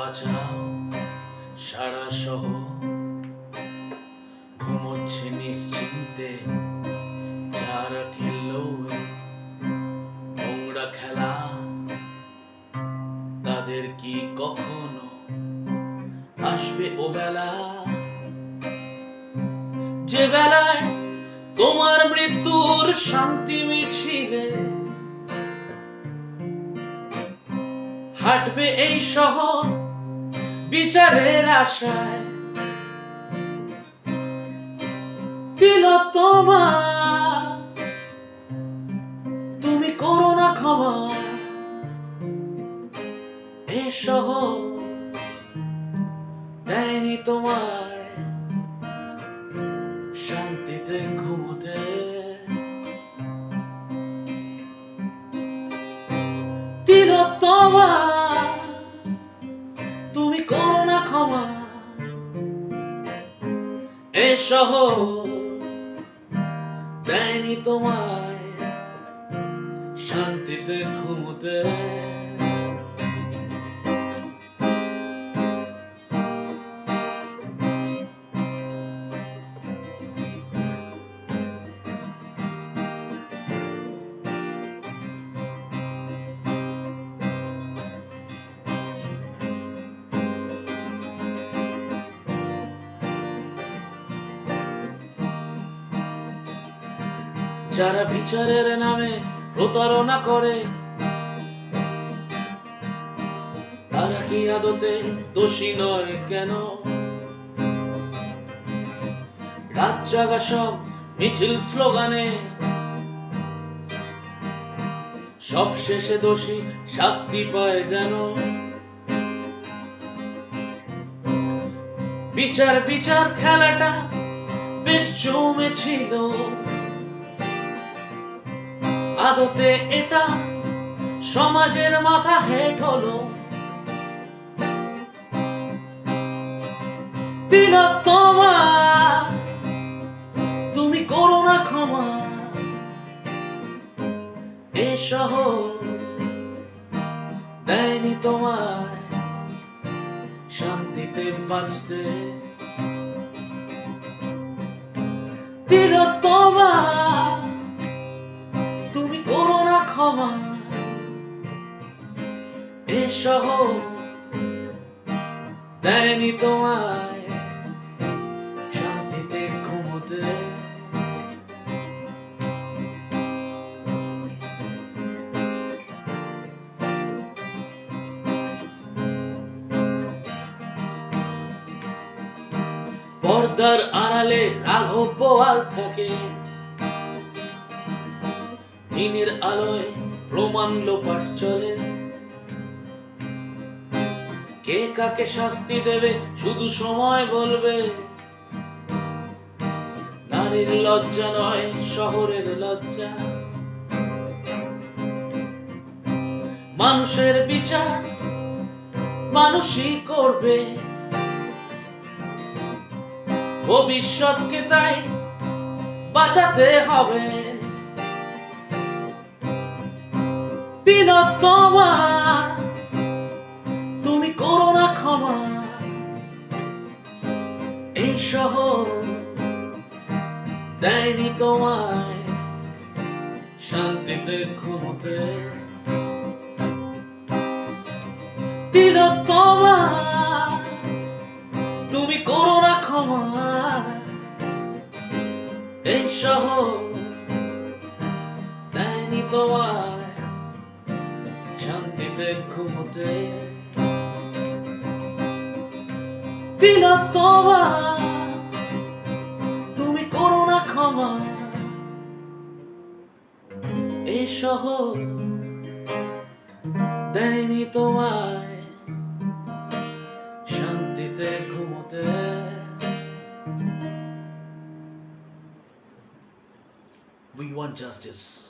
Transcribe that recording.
বাঁচাও সারা শহর ঘুমোচ্ছে নিশ্চিন্তে, যারা খেললো নোংরা খেলা তাদের কি কখনো আসবে ও বেলা, যে বেলায় তোমার মৃত্যুর শান্তি মিছিলে হাঁটবে এই শহর বিচারের আশায়। তিলোত্তমা, তুমি করো না ক্ষমা, এ শহর দেয়নি তোমায় শান্তিতে ঘুমোতে। তিলোত্তমা, তুমি করো না ক্ষমা, এ শহর দেয়নি তোমায় শান্তিতে ঘুমোতে। যারা বিচারের নামে প্রতারণা করে তারা কি আদতে দোষী নয় কেন? রাত জাগা সব মিছিল স্লোগানে সব শেষে দোষী শাস্তি পায় যেন। বিচার বিচার খেলাটা বেশ জমেছিল, আদতে এটা সমাজের মাথা হেট হলো। তিলোত্তমা, তুমি করো না ক্ষমা, এ শহর দেয়নি তোমায় শান্তিতে বাঁচতে। তিলোত্তমা, তুমি করো না ক্ষমা, এ শহর দেয়নি তোমায় শান্তিতে ঘুমোতে। পর্দার আড়ালে রাঘব বোয়াল থাকে, দিনের আলোয় প্রমাণ লোপাট চলে। কে কাকে শাস্তি দেবে শুধু সময় বলবে, নারীর লজ্জা নয় শহরের লজ্জা। মানুষের বিচার মানুষই করবে, ভবিষ্যৎকে তাই বাঁচাতে হবে। তিলোত্তমা, তুমি করো না ক্ষমা, এই শহর দেয়নি তোমায় শান্তিতে ঘুমোতে। তিলোত্তমা, তুমি করো না ক্ষমা, এই শহর দেয়নি তোমায় শান্তিতে ঘুমোতে। তিলোত্তমা, তুমি করো না ক্ষমা, এই শহর দেয়নি তোমায় শান্তিতে ঘুমোতে। We want justice.